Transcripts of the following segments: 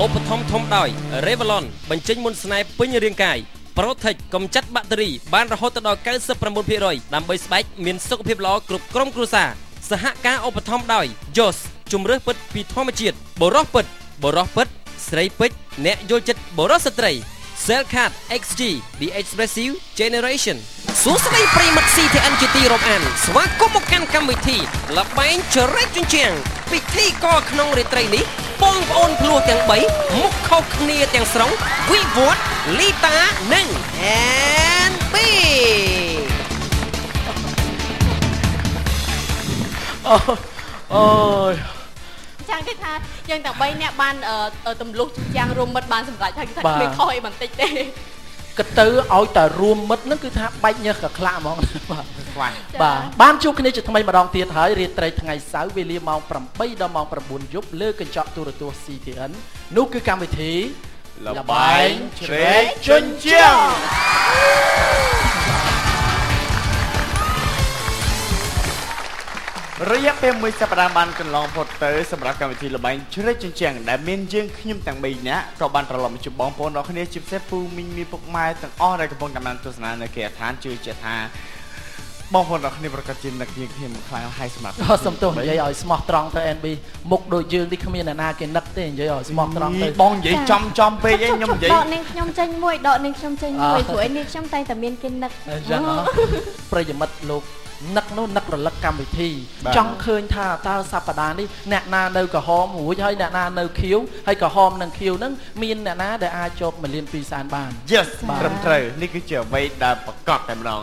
ឧបត្ថម្ភធំដោយ Revlon បញ្ចេញមុនស្នេហ៍ពេញរាងកាយ Protect កម្ចាត់បាក់តេរីបានរហូតដល់ 99% ដើម្បីស្បែកមានសុខភាពល្អគ្រប់ក្រុមគ្រួសារសហការឧបត្ថម្ភដោយ Joss ជំរឿសពិតពីធម្មជាតិបរោះពិតស្រីពេជ្រអ្នកយល់ចិត្តបរោះស្ត្រី Cellcard XG The Expressive Generation សួស្តីប្រិមិត្ត CTN ជាទីរាប់អានស្វាគមន៍មកកាន់កម្មវិធីល្បែងចរិតជញ្ជាំងពិធីករក្នុងរាត្រីនេះបងប្អូនភ្លោះទាំង3មុខខុសគ្នាទាំងស្រុងវិវត្តលីតានិង NB អូយចាំគេថាយើងទាំង3នាក់បានទម្លុះយ៉ាងរួមមិត្តបានសម្រេចហើយគេថាគ្មានខុសអីបន្តិចទេគិតទៅឲ្យតែរួមមិត្តហ្នឹងគឺថាបែកញើសកក្លាក់ហ្មងបាទបានជួបគ្នាជាថ្មីម្ដងទៀតហើយរាត្រីថ្ងៃសៅរ៍វេលាម៉ោង8ដល់ម៉ោង9យប់លើកញ្ចក់ទូរទស្សន៍ CTN នោះគឺកម្មវិធីល្បែងជ្រែកជញ្ជាំងរយៈពេល1សប្តាហ៍បានកន្លងផុតទៅសម្រាប់កម្មវិធីល្បែងជ្រែកជញ្ជាំងដែលមានយើងខ្ញុំទាំង3នាក់ក៏បានត្រឡប់មកជួបបងប្អូនរបស់គ្នាជាពិសេសពូមីងមីពុកម៉ែទាំងអស់ដែលកំពុងតាមដានទស្សនានៅគេឋានជឿជាក់ថាបងប្អូនរបស់គ្នាប្រកាសជានឹកយើងខ្ញុំខ្លាំងហើយសម្រាប់សំទោសនិយាយឲ្យស្មោះត្រង់ទៅ NB មុខដូចយើងនេះគ្មានអ្នកណាគេនឹកទេនិយាយឲ្យស្មោះត្រង់ទៅបងនិយាយចំពេកឯងខ្ញុំនិយាយដកនាងខ្ញុំចេញមួយព្រោះឯនាងខ្ញុំតែតែមានគេនឹកអញ្ចឹងប្រិយមិត្តលោកនឹកនោះនឹករលឹកកម្មវិធីចង់ឃើញថាតើសប្តាហ៍នេះអ្នកណានៅក្រហមរួចហើយអ្នកណានៅខៀវហើយក្រហមនិងខៀវហ្នឹងមានអ្នកណាដែលអាចជាប់1,200,000បាន Yes ត្រឹមត្រូវនេះគឺជាអ្វីដែលប្រកបតែម្ដង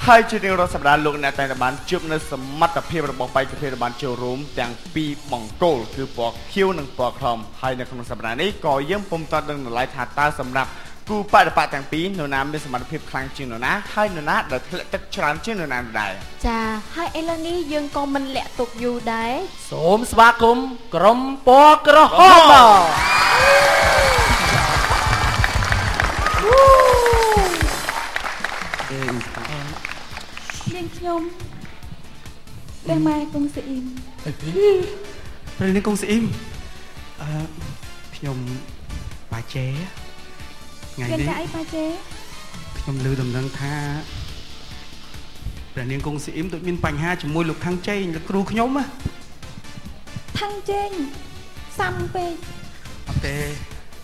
ហើយជារៀងរាល់សប្តាហ៍លោកអ្នកតែបានជួបនៅសមត្ថភាពរបស់បេក្ខជនដែលបានចូលរួមទាំងពីរបង្គោលគឺពណ៌ខៀវនិងពណ៌ក្រហមហើយនៅក្នុងសប្តាហ៍នេះក៏យើងពុំទាន់ដឹងតម្លៃថាតើសម្រាប់គូបដិបត្តិទាំងពីរនរណាមានសមត្ថភាពខ្លាំងជាងនរណាហើយនរណាដែលធ្លាក់ទឹកច្រើនជាងនរណាដែរចាហើយឥឡូវនេះយើងក៏មិនលាក់ទុកយូរដែរសូមស្វាគមន៍ក្រុមពណ៌ក្រហមនាងខ្ញុំព្រះម៉ែកុងស្អ៊ីមព្រះនាងកុងស្អ៊ីមខ្ញុំបាជេថ្ងៃនេះអីបាជេខ្ញុំឮដំណឹងថាព្រះនាងកុងស្អ៊ីមដូចមានបញ្ហាជាមួយលោកខាងជេងលោកគ្រូខ្ញុំណាខាងជេងសាំពេកអត់ទេ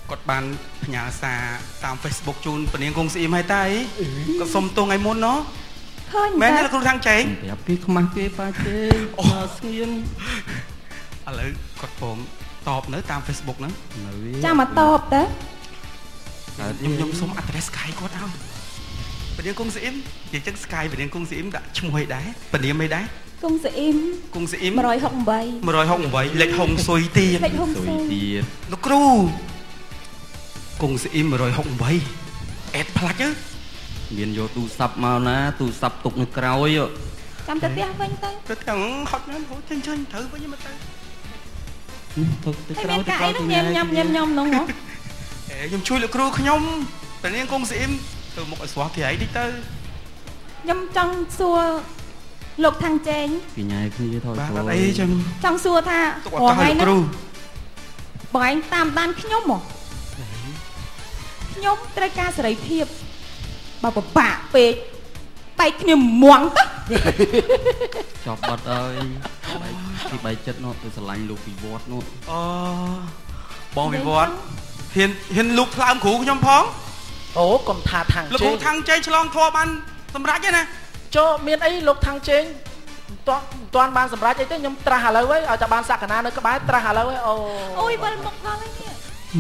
គាត់បានផ្ញើសារតាម Facebook ជូនព្រះនាងកុងស្អ៊ីមហើយតាអីគាត់សុំទោសថ្ងៃមុនណោះឃើញមែនទេលោកគ្រូខាងជេងប្រាប់គេខ្មាស់គេបាជេមកស្ងៀមឥឡូវគាត់ព្រមតបនៅតាម Facebook ហ្នឹងចាំមកតបតើខ្ញុំសុំ address Skype គាត់ឲ្យព្រះនាងកុងស្អ៊ីមនិយាយចឹង Skype ព្រះនាងកុងស្អ៊ីមដាក់ឈ្មោះអីដែរព្រះនាមអីដែរកុងស្អ៊ីម168លេខហុងស៊ុយទៀតលោកគ្រូកុងស្អ៊ីម168អេតផ្លាច់ទៅមានយកទូរស័ព្ទមកណាទូរស័ព្ទទុកនៅក្រោយចាំទៅផ្ទះវិញទៅទាំងហត់ណាស់ចេញត្រូវវិញមកទៅទៅក្រោយទៅញ៉ាំនោះហ៎ខ្ញុំជួយលោកគ្រូខ្ញុំព្រះនាងកុងស្អ៊ីមទៅមុខឲ្យស្រស់គេអីតិចទៅខ្ញុំចង់សួរលោកខាងជេងពីញ៉ៃគ្នាថយបាទអីចឹងចង់សួរថាបងគ្រូបងឯងតាមដានខ្ញុំហ៎ខ្ញុំត្រូវការសេរីភាពបើពិបាកពេកបែកគ្នាមួងទៅចប់បាត់ហើយពីបែកចិត្តនោះទៅស្រឡាញ់លោកវិវត្តនោះអូបងវិវត្តហ៊ានលូកថ្លើមគ្រូខ្ញុំផងអូកុំថាថាងជេងលោកគ្រូថាងជេងឆ្លងធေါ်បានសម្រេចទេណាចូលមានអីលោកថាងជេងមិនទាន់បានសម្រេចអីទេខ្ញុំត្រាស់ឥឡូវហើយឲ្យតែបានសក្តានៅក្បែរត្រាស់ឥឡូវហើយអូយវិលមុខដល់ហើយនេះ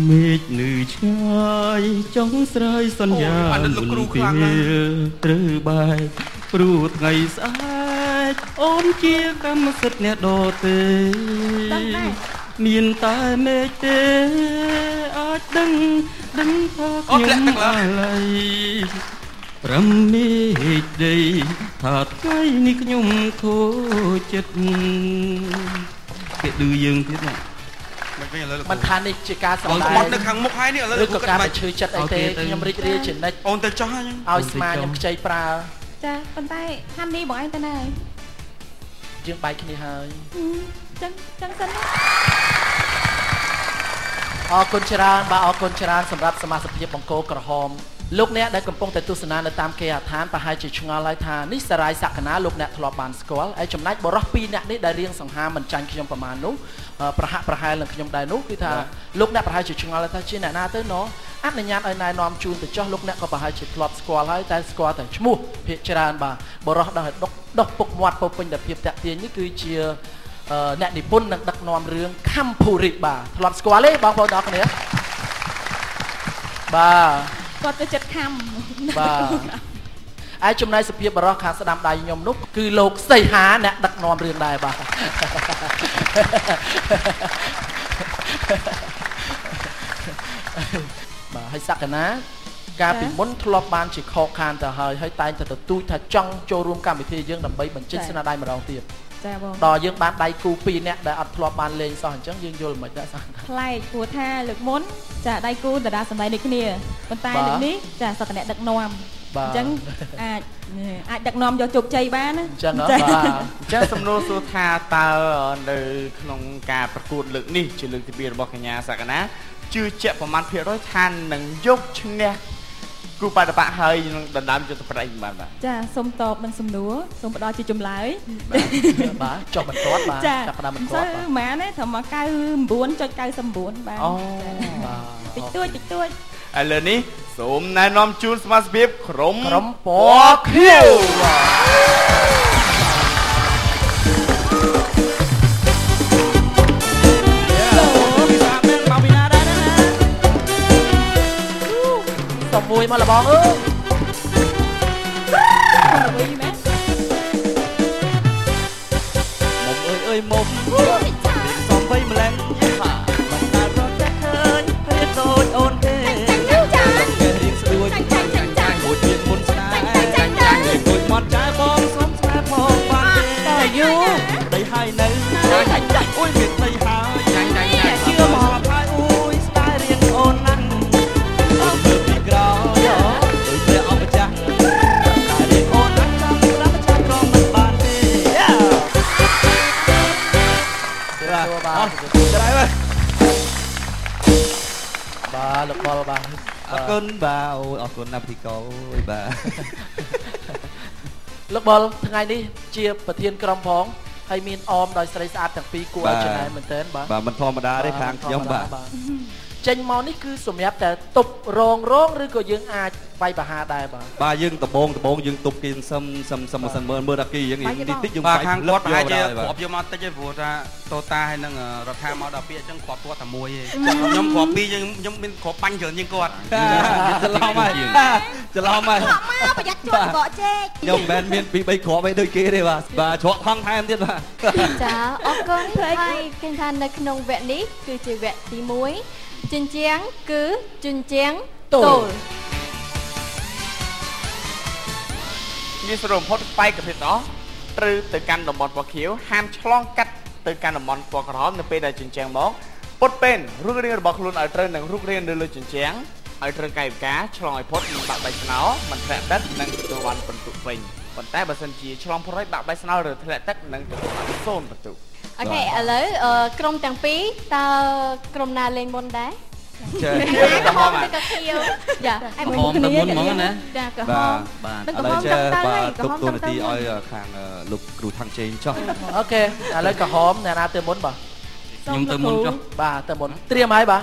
មេឃលឺឆ្ងាយចង់ស្រើយសន្យាលោកគ្រូខ្លាំងណាស់ត្រូវបែកព្រោះថ្ងៃស្អែកអូនជាកម្មសិទ្ធិអ្នកដទេមានតែមេឃទេអាចដឹងថាខ្ញុំអាឡ័យរំមេឃដីថាថ្ងៃនេះខ្ញុំខូចចិត្តគេឌឺយើងទៀតណាមិនថានេះជាការសម្ដែងនៅខាងមុខហើយនេះឥឡូវក៏ការបញ្ឈឺចិត្តអីទេខ្ញុំរីករាយជានិច្ចអូនទៅចោះហើយឲ្យស្មាខ្ញុំខ្ចីប្រើចាប៉ុន្តែហាន់នេះបងឯងទៅណាហើយយើងបែកគ្នាហើយចឹងសិន អរគុណច្រើនបាទអរគុណច្រើនសម្រាប់សមាជិកបង្គោលក្រហមលោកអ្នកដែលកំពុងតែទស្សនានៅតាមគេហដ្ឋានប្រហែលជាឆ្ងល់ហើយថានេះសារាយសក្កណាលោកអ្នកធ្លាប់បានស្គាល់ហើយចំណែកបរិះ2នាក់នេះដែលរៀងសង្ហាមិនចាញ់ខ្ញុំប្រមាណនោះប្រហាក់ប្រហែលនឹងខ្ញុំដែរនោះគឺថាលោកអ្នកប្រហែលជាឆ្ងល់ថាជាអ្នកណាទៅណោះអនុញ្ញាតឲ្យណែនាំជូនទៅចោះលោកអ្នកក៏ប្រហែលជាធ្លាប់ស្គាល់ហើយតែស្គាល់តែឈ្មោះភាគច្រើនបាទបរិះដល់ដុសពុកមាត់ពោពេញតែភាពតាក់ទាញនេះគឺជាអ្នកនិពន្ធនឹងដឹកនាំរឿងខំភូរិបាទធ្លាប់ស្គាល់ទេបងប្អូនទាំងគ្នាបាទគាត់ទៅចិត្តខំបាទឯចំណែកសភាពបរិះខាងស្ដាំដៃខ្ញុំនោះគឺលោកសីហាអ្នកដឹកនាំរឿងដែរបាទបាទហើយសក្កណាកាលពីមុនធ្លាប់បានជាខកខានទៅហើយតែងតែទទូចថាចង់ចូលរួមកម្មវិធីយើងដើម្បីបញ្ចេញស្នាដៃម្ដងទៀតចាបងដល់យើងបានដៃគូ2នាក់ដែលអត់ធ្លាប់បានលេងសោះអញ្ចឹងយើងយល់មិនដែរសោះប្លែកព្រោះថាលើកមុនចាដៃគូតារាសម្ដែងដូចគ្នាប៉ុន្តែលើកនេះចាសក្កណៈដឹកនាំអញ្ចឹងអាចដឹកនាំយកជោគជ័យបានណាអញ្ចឹងបាទអញ្ចឹងសំណួរសួរថាតើនៅក្នុងការប្រកួតលើកនេះជាលើកទី2របស់កញ្ញាសក្កណាជឿជាក់ប្រមាណភាគរយថានឹងយកឈ្នះគូបដិបត្តិហើយនឹងដណ្ដើមយកទៅប្រដៃបានបាទចាសូមតបនឹងសំណួរសូមផ្ដល់ជាចម្លើយបាទចុះបន្ទាត់បាទចាប់ផ្ដើមបន្ទាត់បាទម៉ានទេត្រឹម 99.99 បាទអូតិចតួចឥឡូវនេះសូមណែនាំជូនសមាជិកក្រុមពណ៌ខៀវមួយមកលបងអើយមួយមែនមុំអើយមុំសំបីម្លេះមិនដាល់រត់តែឃើញព្រាតតូចអូនទេចាញ់គេរៀងស្ដួយចាញ់មួយទៀតមុនស្ដាយចាញ់លេងដូចមាត់ចាយបងសុំស្ដាយផងបានទេតែយូរប្តីហើយនៅចាញ់អុយមានប្តីហើយចាញ់ជឿមកហើយអុយស្ដាយរៀងអូនណាស់អូនមើលពីក្រោយបាទលោកបលបាទអរគុណបាទអូយអរគុណណាស់ពីកោអើយបាទលោកបលថ្ងៃនេះជាប្រធានក្រុមផងហើយមានអមដោយស្រីស្អាតទាំងពីរគួរឲ្យច្នៃមែនទែនបាទមិនធម្មតាទេខាងខ្ញុំបាទចេញមកនេះគឺសម្រាប់តែទប់រងឬក៏យើងអាចវាយបហាដែរបាទយើងដំបងយើងទប់គេសឹមមិនសិនមើលតាគីយើងនេះតិចយើងបាទខាងគាត់ប្រហែលជាគ្រាប់យកមកតិចទេព្រោះថាតូតាហើយនឹងរដ្ឋាមកដល់ពីអញ្ចឹងគ្រាប់គាត់តែមួយទេខ្ញុំគ្រាប់ពីរខ្ញុំមានគ្រាប់បាញ់ច្រើនជាងគាត់ច្រឡំហើយប្រយ័ត្នជាប់កកចេកខ្ញុំមិនមានពី3គ្រាប់អីដូចគេទេបាទច្រកថងថែមទៀតបាទចាអរគុណហើយឃើញថានៅក្នុងវគ្គនេះគឺជាវគ្គទី1ជញ្ជាំងគឺជញ្ជាំងទល់ងាយស្រួលបំផុតបែកកភិតអស់ត្រូវទៅកាន់តំបន់ពណ៌ខៀវហាមឆ្លងកាត់ទៅកាន់តំបន់ពណ៌ក្រហមនៅពេលដែលជញ្ជាំងមកពុតពេនរូបរាងរបស់ខ្លួនឲ្យត្រូវនឹងរូបរាងនៅលើជញ្ជាំងឲ្យត្រូវកាយវិការឆ្លងឲ្យផុតមិនបាក់បែកស្នោមិនធ្លាក់ទឹកនិងទទួលបានពិន្ទុពេញប៉ុន្តែបើសិនជាឆ្លងផុតហើយបាក់បែកស្នោឬធ្លាក់ទឹកនឹងទទួលបាន0ពិន្ទុអូខេឥឡូវក្រុមទាំងពីរតើក្រុមណាលេងមុនដែរចាក្រហមក៏ខៀវចាក្រហមទៅមុនហ្មងណាចាក្រហមបាទឥឡូវចាបាទទុកទូនាទីឲ្យខាងលោកគ្រូថាំងជេងចុះអូខេឥឡូវក្រហមអ្នកណាទៅមុនបាទខ្ញុំទៅមុនចុះបាទទៅមុនត្រៀមហើយបាទ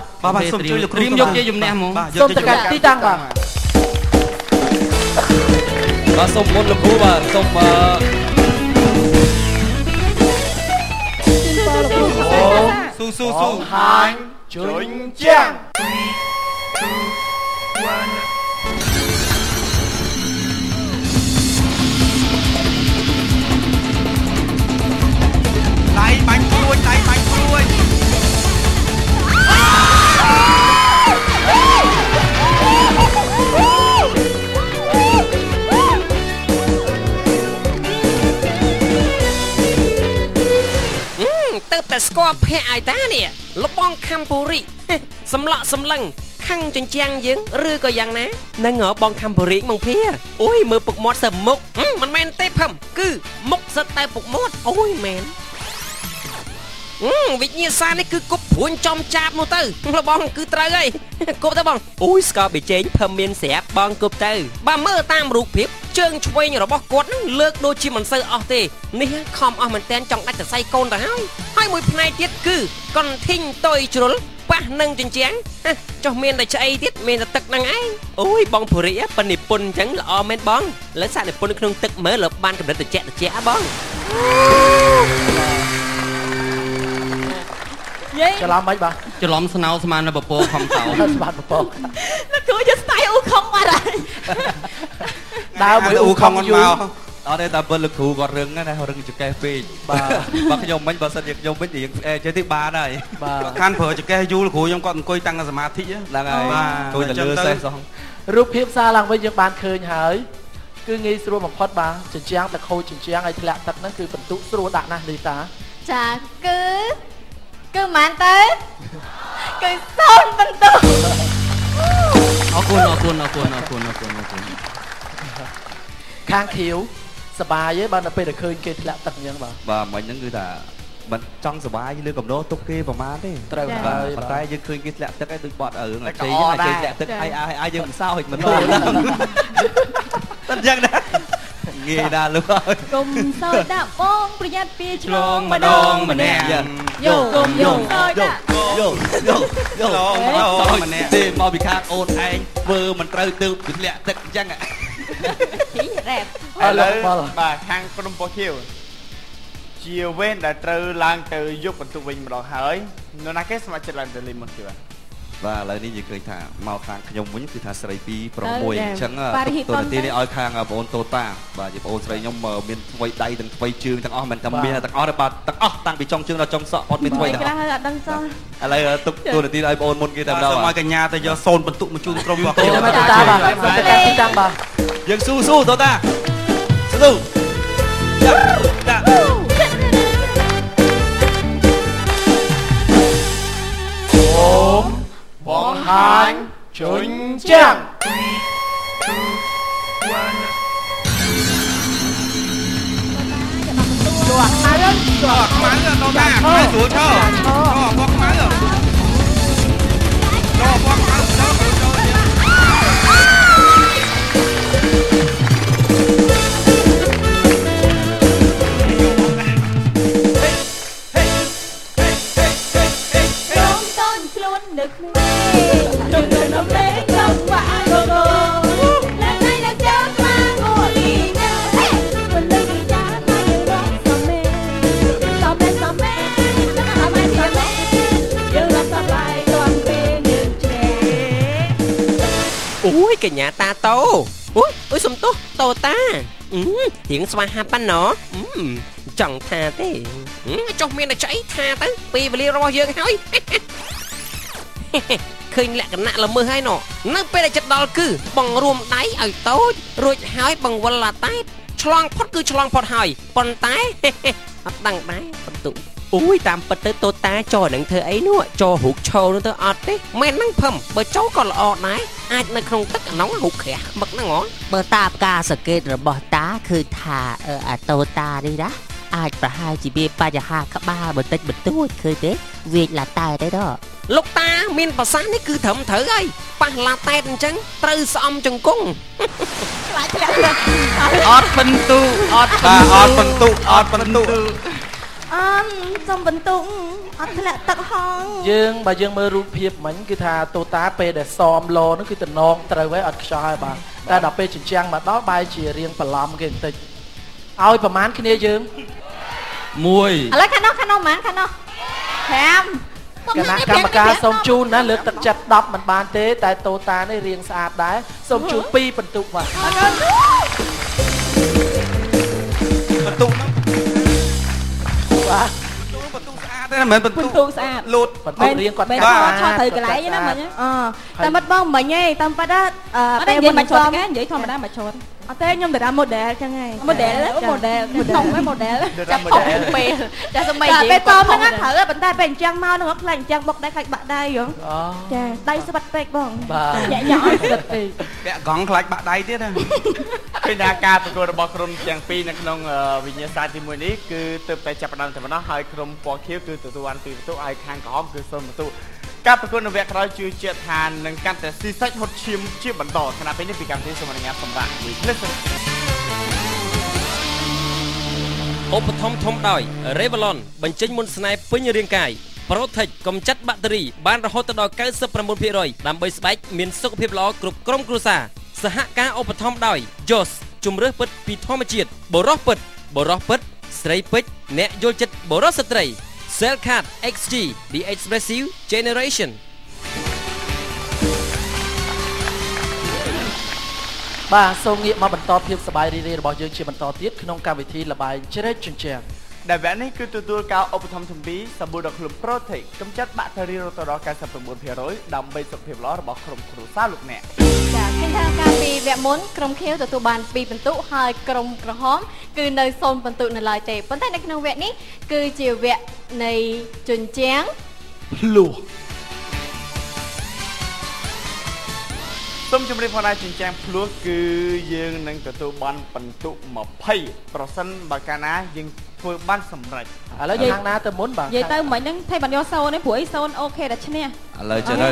សូមជួយលោកគ្រូយកជាជំនះហ្មងសូមទៅកាន់ទីតាំងបាទសូមមុនលោកគ្រូបាទសូមស៊ូហាញជញ្ជាំងដៃបាញ់ព្រួយទៅតែស្គាល់ភ័ក្រឲ្យតានេះលបងខំពូរីសម្លក់សម្លឹងខាំងជញ្ជាំងយើងឬក៏យ៉ាងណានឹងបងខំពូរីមកភាអូយមើលពុកមាត់សើមុខមិនមែនទេផឹមគឺមុខសិតតែពុកមាត់អូយមែន វិញ្ញាសានេះគឺគប់ព្រួញចំចាបនោះទៅបងគឺត្រូវហើយគប់ទៅបងអូយស្កបប៊ីចេងភឹមមានស្រាប់បងគប់ទៅបើមើលតាមរូបភាពជើងឆ្វេងរបស់គាត់នឹងលើកដូចជាមិនសូវអស់ទេនេះខំអស់មែនតែនចង់ដាច់សរសៃកូនទៅហើយមួយផ្នែកទៀតគឺកន្ធីងតុយជ្រុលប៉ះនឹងជញ្ជាំងចុះមានតែឆ្អីទៀតមានតែទឹកហ្នឹងឯងអូយបងភរិយប៉និពន្ធអញ្ចឹងល្អមែនបងលើសាកនិពន្ធក្នុងទឹកមើលលើបានកម្រិតត្រជាក់បងច្រឡំមិនបាទច្រឡំស្នោស្មាននៅពពកខំតោស្មានពពកលោកគ្រូយកស្ទាយអ៊ូខុងបាត់ហើយដើរមួយអ៊ូខុងយូរអត់ទេតែពេលលោកគ្រូគាត់រឹងណារឹងចកេះពេកបាទខ្ញុំមិញបើសិនជាខ្ញុំវិញរៀងចេះទីបានហើយបាទខានប្រើចកេះយូរលោកគ្រូខ្ញុំគាត់អង្គុយតាំងសមាធិហ្នឹងហើយអង្គុយតែលើសេះសោះរូបភាពសារឡើងវិញយើងបានឃើញហើយគឺងាយស្រួលបំផុតបាទជញ្ជាំងតែខូចជញ្ជាំងឲ្យធ្លាក់ទឹកហ្នឹងគឺបន្ទុកស្រួលដាក់ណាស់លីតាចាគឺម៉ានទៅគឺ0បន្ទុកអរគុណខាងខៀវសបាយទេបាទនៅពេលដែលឃើញគេធ្លាក់ទឹកអញ្ចឹងបាទមិញហ្នឹងគឺថាមិនចង់សបាយលើកំណោទុកគេប្រមាណទេត្រូវហើយប៉ុន្តែយើងឃើញគេធ្លាក់ទឹកឲ្យដូចបត់រឿងអាជ័យហ្នឹងអាជ័យធ្លាក់ទឹកឲ្យយើងមិនសោចមិននោះតែអញ្ចឹងណាងាយណាស់លោកហើយកុំសើចដាក់បងប្រយ័ត្នពីឆ្លងម្ដងម្នាក់យកកុំយកសើចដាក់យកម្នាក់ទេមកពីខាងអូនឯងធ្វើមិនត្រូវទើបធ្លាក់ទឹកអញ្ចឹងជីរ៉េបឥឡូវបាទខាងក្រុមពោះខៀវជាវេនដែលត្រូវឡើងទៅយកបន្ទុកវិញម្ដងហើយនៅណាគេស្ម័គ្រចិត្តឡើងទៅលេងមុនគេបាទឥឡូវនេះយើងឃើញថាមកខាងខ្ញុំវិញគឺថាស្រី2 6អញ្ចឹងតួនាទីនេះឲ្យខាងបងអូនតូតាបាទជាបងអូនស្រីខ្ញុំមានថ្វីដៃទាំងថ្វីជើងទាំងអស់មិនតែមានទាំងអស់ទេបាទទាំងអស់តាំងពីចុងជើងដល់ចុងសក់អត់មានថ្វីទាំងអស់អត់ដឹងសោះឥឡូវទុកតួនាទីឲ្យបងអូនមុនគេតែម្ដងសូមឲ្យកញ្ញាទៅយក0បន្ទុកមកជូនក្រុមរបស់ខ្ញុំបាទតូតាបាទទីតាំងបាទយើងស៊ូតូតាស៊ូដាក់បង្ហាញជញ្ជាំងជាប់ខ្មៅតូតាខ្មៅស្រួលឈរបោះខ្មៅបោះខ្មៅអូយកញ្ញាតាតោអូយសុំទោសតូតារៀងស្វាហាប់ប៉ាណោចង់ថាទេចុះមានតែឆ្អីថាទៅពេលវេលារបស់យើងហើយឃើញលក្ខណៈល្មើសហើយណោនៅពេលដែលចិត្តដល់គឺបងរួមដៃឲ្យតូចរួចហើយបង្វិលឡាតែឆ្លងផុតគឺឆ្លងផុតហើយប៉ុន្តែអត់ដឹងដែរបន្ទុកអូយតាមពិតទៅតូតាចោនឹងធ្វើអីនោះចោរូបឈោនោះទៅអត់ទេមែនហ្នឹងភឹមបើចោក៏ល្អដែរអាចនៅក្នុងទឹកអានោះរូបក្រាស់ខ្មឹកហ្នឹងហ៎បើតាមការសង្កេតរបស់តាគឺថាអាតូតានេះណាអាចប្រហែលជាមានបញ្ហាក្បាលបន្តិចបន្តួចឃើញទេវាចឡាតែទេដល់លោកតាមានប្រសាសន៍នេះគឺត្រឹមត្រូវហើយប៉ះឡាតែអញ្ចឹងត្រូវស្អំជង្គង់ខ្លាចធ្លាក់អត់បន្ទុអត់បន្ទុសំបន្ទុកអត់ធ្លាក់ទឹកហងបើយើងមើលរូបភាពមិញគឺថាតូតាពេលដែលសមលោនោះគឺតំណងត្រូវហើយអត់ខ្យល់ហើយបាទតែដល់ពេលជញ្ជាំងមកដល់បែរជារៀងបន្លំគេបន្តិចឲ្យប្រមាណគ្នាយើង1ឥឡូវខាងនោះម៉ានខាងនោះ5គណៈកម្មការសូមជូនណាលើកទឹកចិត្ត10មិនបានទេតែតូតានេះរៀងស្អាតដែរសូមជូន2បន្ទុកបាទបន្ទុកបាទបន្ទុកស្អាតទេមិនមែនបន្ទុកស្អាតលូតបន្ទុករៀងគាត់ឆោតត្រូវកន្លែងណាមិញតែមិនបងមិញទេតាមប៉ាត់ពេលមុនមកឆោតគេនិយាយធម្មតាមកឆោត អត់ទេខ្ញុំតារា model ចឹងហើយ model ក្នុងហ្នឹង model ចាំ model ពេលចាសម័យពេលតហ្នឹងត្រូវប៉ុន្តែពេលអញ្ចឹងមកនឹងខ្លាចអញ្ចឹងបុកដៃខ្លាចបាក់ដៃហ៎ចាដៃស្វិតពេកបងញាក់ញាក់ឲ្យស្វិតពេកពាក់កង់ខ្លាចបាក់ដៃទៀតណាឃើញថាការប្រកួតរបស់ក្រុមទាំងពីរនៅក្នុងវិញ្ញាសាទី1នេះគឺទើបតែចាប់ផ្ដើមតែប៉ុណ្ណោះហើយក្រុមពណ៌ខៀវគឺទទួលបាន2ពិន្ទុហើយខាងក្រហមគឺ0ពិន្ទុការប្រកួតនៅវគ្គក្រោយជឿជាក់ថានឹងកាន់តែស៊ីសាច់ហត់ឈាមជាបន្តខណៈពេលនេះពីកម្មវិធីសូមអនុញ្ញាតសម្រាប់មួយភ្លេចឧបត្ថម្ភធំដោយ Revlon បញ្ចេញមុនស្នេហ៍ពេញរាងកាយ Protect កម្ចាត់បាក់តេរីបានរហូតដល់ 99% ដើម្បីស្បែកមានសុខភាពល្អគ្រប់ក្រុមគ្រួសារសហការឧបត្ថម្ភដោយ Joss ជំរឿសពិតពីធម្មជាតិបរោះពិតស្រីពេជ្រអ្នកយល់ចិត្តបរោះស្ត្រី Cellcard XG The Expressive Generation បាទសូមងាកមកបន្តភាពសប្បាយរីករាយរបស់យើងជាបន្តទៀតក្នុងកម្មវិធីល្បែងជ្រែកជញ្ជាំងដែលវគ្គនេះគឺទទួលការឧបត្ថម្ភពីសាប៊ូដ៏ខ្លួន Protect កម្ចាត់បាក់តេរីរហូតដល់ 99% ដើម្បីសុខភាពល្អរបស់ក្រុមគ្រួសារលោកអ្នកចាឃើញថាកាលពីវគ្គមុនក្រុមខៀវទទួលបាន2ពិន្ទុហើយក្រុមក្រហមគឺនៅ0ពិន្ទុនៅឡើយទេប៉ុន្តែនៅក្នុងវគ្គនេះគឺជាវគ្គនៃជញ្ជាំងភ្លោះសូមជម្រាបផងដែរជញ្ជាំងភ្លោះគឺយើងនឹងទទួលបានពិន្ទុ20ប្រសិនបើកាលណាយើងធ្វើបានសម្រេចឥឡូវយើងខាងណាទៅមុនបាទនិយាយទៅមិញហ្នឹងថៃបានយក0នេះព្រោះអី0អូខេតែឈ្នះឥឡូវចឹងទៅ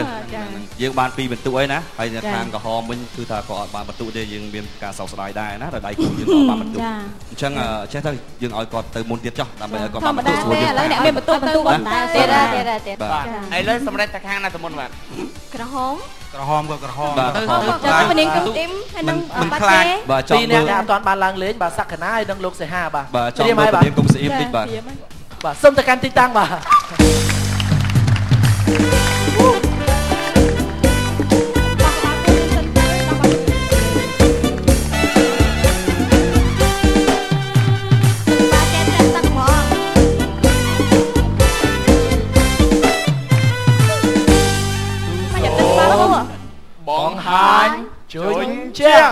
យើងបាន2ពិន្ទុអីណាហើយខាងក្រហមវិញគឺថាក៏អត់បានពិន្ទុទេយើងមានការសោកស្ដាយដែរណាតែដៃគូយើងក៏បានពិន្ទុអញ្ចឹងចេះទៅយើងឲ្យគាត់ទៅមុនទៀតចុះដើម្បីឲ្យគាត់បានពិន្ទុស្រួលយើងឥឡូវអ្នកមានពិន្ទុគាត់ទៀតឥឡូវសម្រេចតែខាងណាទៅមុនបាទក្រហមក៏ក្រហមទៅទៅនាងក្រុមទីមហើយនឹងបាត់ទេពីរអ្នកដែលអត់ទាន់បានឡើងលេងបាទសក្កណាហើយនឹងលោកសេហាបាទត្រៀមហើយបាទនាងក្រុមស្អៀមតិចបាទបាទសូមទៅកាន់ទីតាំងបាទបង្ហាញជញ្ជាំង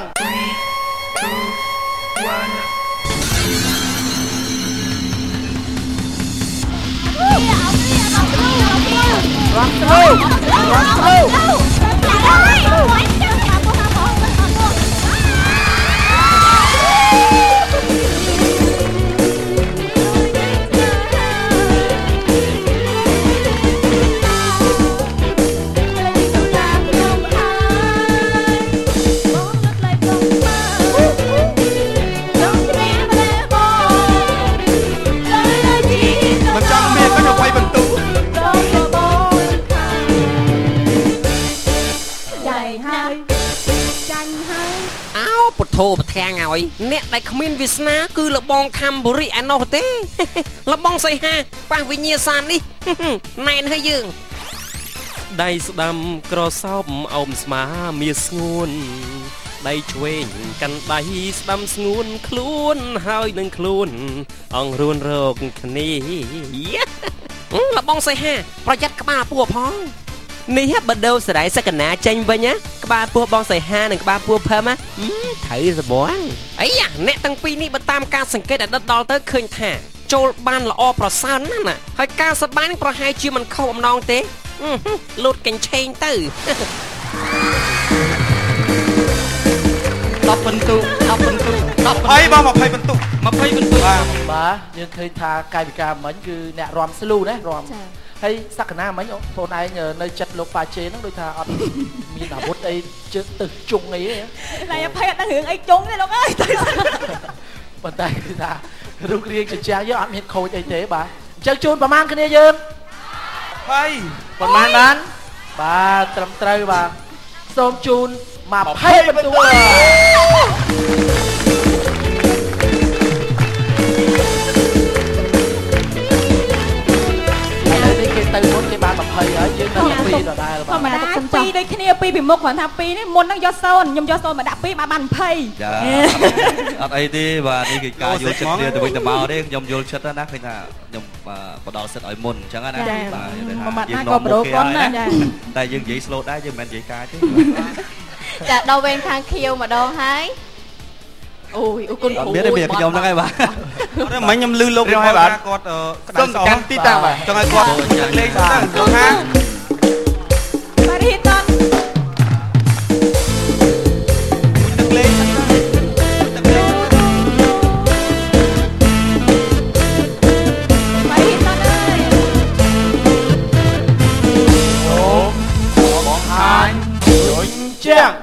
ធោប្រធាងឲ្យអ្នកដែលគ្មានវាសនាគឺលបងខំបុរីឯណោះទេលបងសៃហាប៉ះវិញ្ញាសានេះណែនឲ្យយើងដៃស្ដាំក្រសោបអោមស្មាមាស្ងួនដៃឆ្វេងកាន់ដៃស្ដាំស្ងួនខ្លួនហើយនឹងខ្លួនអង្រួនរកគ្នាលបងសៃហាប្រយ័ត្នក្បាលពោះផងនេះបដូរសរៃសក្កណាចេញវិញណាក្បាលពោះបងសៃហានិងក្បាលពោះភើមណាត្រូវសបងអីយ៉ាអ្នកទាំងពីរនេះបើតាមការសង្កេតឲ្យដិតដល់ទៅឃើញថាចូលបានល្អប្រសើរណាស់ណាហើយការសប្បាយនឹងប្រហែលជាមិនខុសបំណងទេលូតកញ្ឆេងទៅ10ពិន្ទុ10ពិន្ទុ20បង20ពិន្ទុ20ពិន្ទុបាទយើងឃើញថាកាយវិការមិញគឺអ្នករាំស្លូណារាំហើយសក្កណាមិញបងឯងនៅចិត្តលោកប៉ាជេហ្នឹងដូចថាអត់មានអាវុធអីជើងទៅជុងអីទេតែភ័យអត់ដឹងរឿងអីជុងទេលោកអើយប៉ុន្តែគឺថារូបរាងជាជាងយើងអត់មានខូចអីទេបាទអញ្ចឹងជូនប្រមាណគ្នាយើង20ប្រមាណបានបាទត្រឹមត្រូវបាទសូមជូន20ពិន្ទុទៅមុនគេបាន20ហើយយើងនៅ2ដដែលបាទធម្មតាទុក2ដូចគ្នា2ពីមុខគ្រាន់ថា2នេះមុនហ្នឹងយក0ខ្ញុំយក0មកដាក់2បាន20ចាអត់អីទេបាទនេះគឺការយល់ចិត្តគ្នាទៅវិញទៅមកទេខ្ញុំយល់ចិត្តណាឃើញថាខ្ញុំផ្ដល់សិទ្ធឲ្យមុនអញ្ចឹងណាបាទយើងក៏ប្រូគាត់ណាតែយើងនិយាយ slow ដែរយើងមិនមែននិយាយការទេចាដល់វែងខាងខៀវម្ដងហើយ Ôi, con khổ. Biết đấy bây giờ nhóm đang ai bà. Đó mấy nhầm lư lông rồi bà. Xong căng tí tao bà. Cho ngay con lên sang xuống ha. Parihiton. Parihiton ơi. Một, hai, chuẩn trang.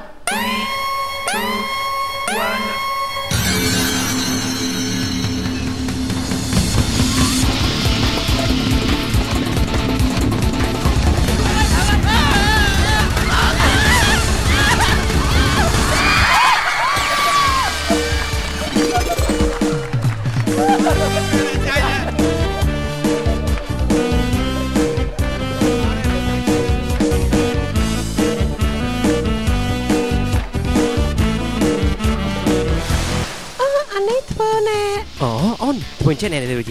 អូនធ្វើចេះណែធ្វើ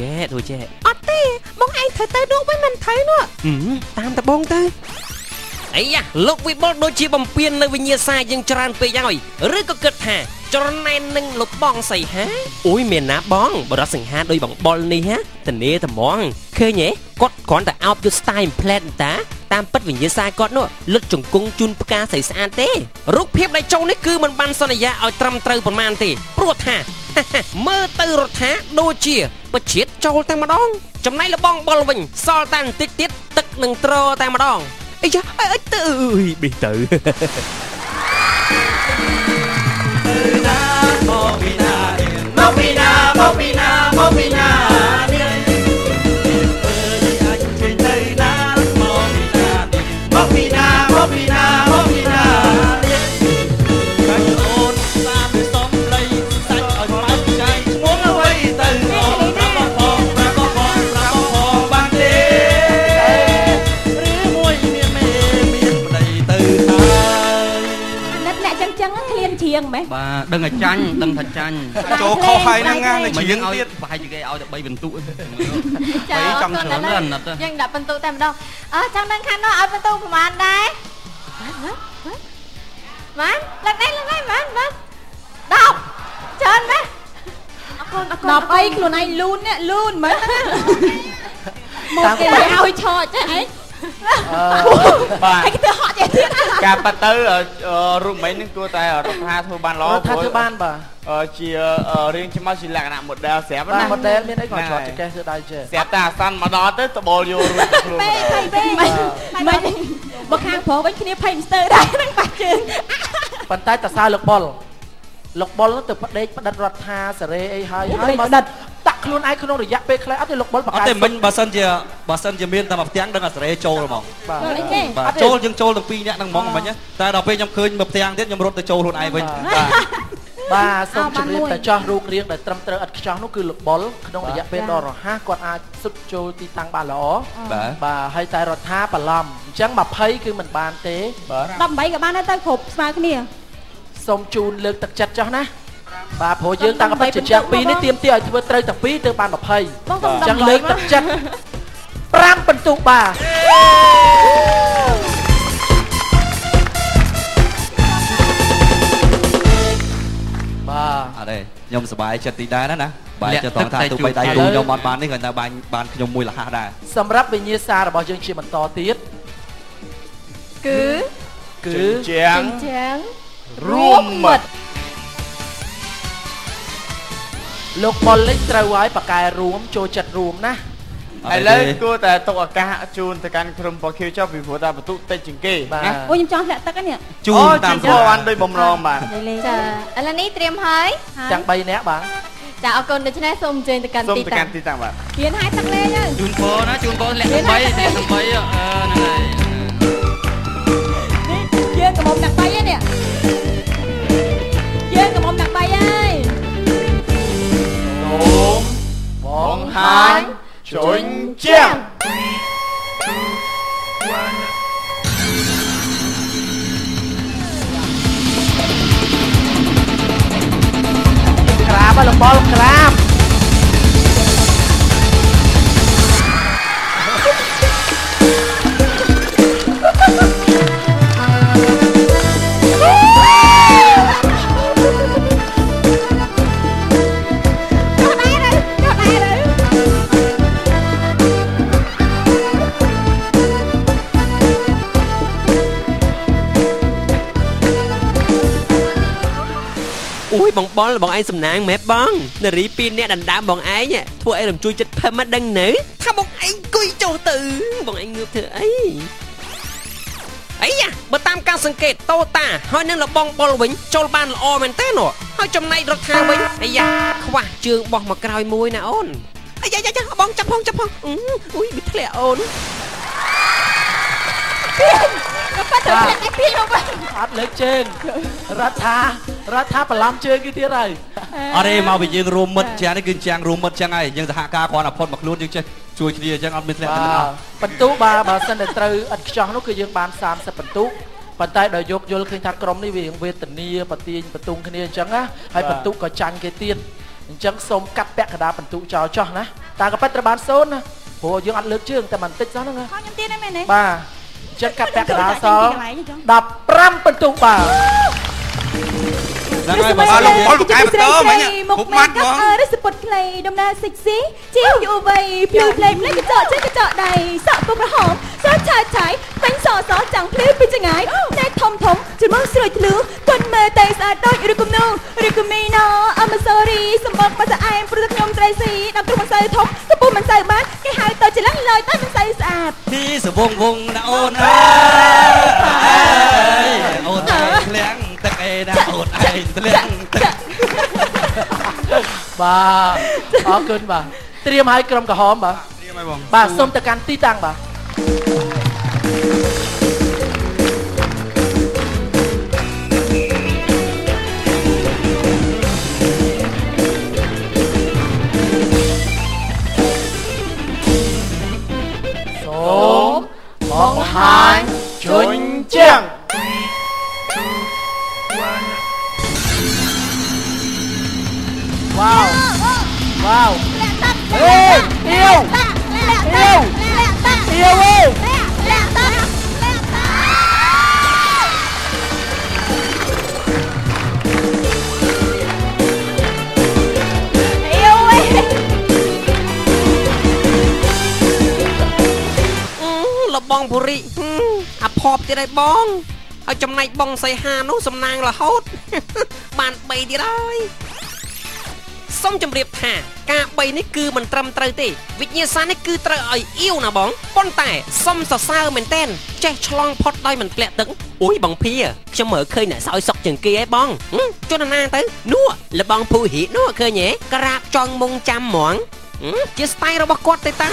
ចេះអត់ទេបងឯងត្រូវទៅនោះវិញមិនត្រូវនោះតាមតបងទៅអីយ៉ាលោកវិបុលដូចជាបំពេញនៅវិញ្ញាសាយើងច្រើនពេកហើយឬក៏គិតថាចរណែននឹងលោកបងសីហាអូយមានណាបងបរិសសង្ហាដោយបងបុលនេះហ៎តនេត្មងឃើញទេគាត់គ្រាន់តែអោបយក style plate តាតាមពិតវិញ្ញាសាគាត់នោះលឹកជង្គង់ជូនផ្កាស្រីស្អាតទេរូបភាពដែលចូលនេះគឺមិនបានសន្យាឲ្យត្រឹមត្រូវប៉ុន្មានទេព្រោះថាមើលទៅរដ្ឋាដូចជាបជាតិចូលតែម្ដងចំណែកលបងបុលវិញសល់តែបន្តិចទៀតទឹកនឹងត្រតែម្ដងអីយ៉ាអីទៅអើយប៊ីទៅបាទដឹងតែចាញ់ដឹងថាចាញ់ចូលខុសហើយហ្នឹងណាជាងទៀត ប្រហែលជាគេឲ្យតែ3បន្ទុក ចាចង់ច្រើនណាស់យើងដាក់បន្ទុកតែម្ដងចង់ដឹងខាងនោះឲ្យបន្ទុកប្រហែលដែរបានលើកនេះបាន10ច្រើនណាស់អរគុណ10អីខ្លួនឯងលូននេះលូនមែនមកគេឲ្យឆោតចេះអីបាទឯងទៅហក់ចេះទៀតការប៉ាទៅរូបមិញនឹងគួរតែរដ្ឋាធ្វើបានល្អរដ្ឋាធ្វើបានបាទជារៀងច្បាស់ជាលក្ខណៈ model ស្រាប់ណា model មានអីក៏ឆ្លត់ចកេះធ្វើដៃចេះស្រាប់តែអាសានមកដល់ទៅតបលយករួចខ្លួនមិនមកខាងប្រុសវិញគ្នាភ័យស្ទើរដែរហ្នឹងបាច់ជើងប៉ុន្តែតសើលោកបុលទៅផ្ដេកផ្ដិតរដ្ឋាសេរីអីហើយមកដិតដាក់ខ្លួនឯងក្នុងរយៈពេលខ្លីអត់ទេលោកបុលបកអត់ទេមិញបើសិនជាមានតែមួយផ្ទាំងដឹងអាសេរីចូលហ្មងបាទចូលយើងចូលទាំងពីរនាក់ហ្នឹងហ្មងមិញតែដល់ពេលខ្ញុំឃើញមួយផ្ទាំងទៀតខ្ញុំរត់ទៅចូលខ្លួនឯងវិញបាទសូមជម្រាបតែចោះរូបរាងដែលត្រឹមត្រូវឥតខ្ចោះនោះគឺលោកបុលក្នុងរយៈពេលដ៏រហ័សគាត់អាចសុទ្ធចូលទីតាំងបានល្អបាទហើយតែរដ្ឋាបន្លំអញ្ចឹង20គឺមិនបានទេ18ក៏បានដែរទៅគ្រប់ស្មើគ្នាសូមជូនលើកទឹកចិត្តចោះណាបាទព្រោះយើងតាំងពីជាង2នេះទៀមទាឲ្យធ្វើត្រូវទាំងពីរទៅបាន20អញ្ចឹងលើកទឹកចិត្ត5បន្ទុកបាទអត់ទេខ្ញុំសប្បាយចិត្តទីដែរណាបាយចិត្តតថាទូបីដៃគូខ្ញុំបាននេះគាត់ថាបានខ្ញុំមួយលះដែរសម្រាប់វិញ្ញាសារបស់យើងជាបន្តទៀតគឺជាងរួមមិត្តលោកបុលលេខត្រូវហើយបកកែរួមចូលចិត្តរួមណាឥឡូវគួរតែទុកឱកាសជូនទៅកាន់ក្រុមបកខៀវចុះពីព្រោះតែបន្ទុកតិចជាងគេណាអូខ្ញុំចង់ធ្លាក់ទឹកហ្នឹងជូនតាមបានដោយបំរងបាទចាឥឡូវនេះត្រៀមហើយទាំង3នាក់បាទចាអរគុណដូច្នេះសូមអញ្ជើញទៅកាន់ទីតាំងបាទគៀនឲ្យទឹកលេងហើយជូនពរណាជូនពរលាក់ទាំង3ហ្នឹងហើយគៀនកំមុំដាក់3ហ្នឹងនេះគៀនកំមុំដាក់3ហើយបងហាញជួយជាងក្រាបលោកបុលក្រាប អូយបងបលបងឯងសំណាងម៉ែបងនារី2នាក់ដណ្ដើមបងឯងធ្វើអីរំជួយចិត្តភឹមមកដឹងនៅថាបងឯងអង្គុយចុះទៅបងឯងងើបធ្វើអីអីយ៉ាបើតាមការសង្កេតតូតាហើយនឹងលបងបលវិញចូលបានល្អមែនទេនោះហើយចំណែករដ្ឋាវិញអីយ៉ាខ្វះជើងបោះមកក្រោយមួយណាអូនអាយ៉ាយ៉ាបងចាប់ផងអូយវាធ្លាក់អូនក៏ប៉ាទៅផ្លែពីនោះវិញអត់លើកជើងរដ្ឋាបន្លំជើងគេទៀតហើយអរេមកពីយើងរួមមិត្តជាងនេះគឺជាងរួមមិត្តចឹងហើយយើងសហការគ្រាន់តែផុតមកខ្លួនយើងចេះជួយគ្នាចឹងអត់មានធ្លាក់ទេបន្ទុកបើសិនតែត្រូវឥតខ្ចោះនោះគឺយើងបាន30បន្ទុកប៉ុន្តែដល់យកយល់ឃើញថាក្រុមនេះវាវេទនាបទាញបន្ទុងគ្នាអញ្ចឹងណាហើយបន្ទុកក៏ចាញ់គេទៀតអញ្ចឹងសូមកាត់ពាក់កណ្ដាលបន្ទុកចោលចោះណាតាក៏ប៉ិតត្រូវបាន0ណាព្រោះយើងអត់លើកជើងតែបន្តិចសោះហ្នឹងណាខ្ញុំទៀតហ្នឹងមែនទេបាទចិត្តកាត់ពាក់កណ្ដាលសល់15បន្ទុកបាទហ្នឹងហើយបងលោកបុលកែបន្តមិញពុកម៉ាត់បងរិសពុតខ្លីដំណើរសិចស៊ីជាវយុវ័យភ្លឺផ្លេកលេកញ្ចក់ចេះកញ្ចក់ដៃសក់ពុករហូតសក់ឆាយឆាយពេញសក់សចាំងភ្លឺពីចងាយណែធំច្រមុះស្រួយធ្លឺគន់មើលតែស្អាតដូចឬគំនូឬគមីណូអមសូរីសម្បកមកស្អែមព្រោះខ្ញុំស្រីស៊ីដល់គ្រូមិនសូវធំកំពុះមិនសូវបានគេហៅទៅច្រឡឹងឡើយតែមិនសូវស្អាតទីសវងណាអូនអើយអូនធ្លាក់ទឹកអេណាអូនឯងធ្លាក់ទឹកបាទអរគុណបាទត្រៀមឲ្យក្រុមក្រហមបាទត្រៀមឲ្យបងបាទសូមទៅកាន់ទីតាំងបាទសូមបង្ហាញជញ្ជាំងវ៉ាវអេអៀវបងពូរីអាផបទៀតហើយបងហើយចំណែកបងសៃហានោះសំណាងរហូតបាន3ទៀតហើយសូមជម្រាបថាការ3នេះគឺមិនត្រឹមត្រូវទេវិញ្ញាសានេះគឺត្រូវឲ្យអៀវណាបងប៉ុន្តែសូមសរសើរមែនតែនចេះឆ្លងផុតដោយមិនធ្លាក់ទឹកអូយបងភាខ្ញុំមើលឃើញអ្នកសោយសុកជាងគេឯងបងជន់ណាទៅនោះលបងភូហីនោះឃើញហ៎ក្រាបចង់មុងចាំហ្មងជាស្ទាយរបស់គាត់ទេតា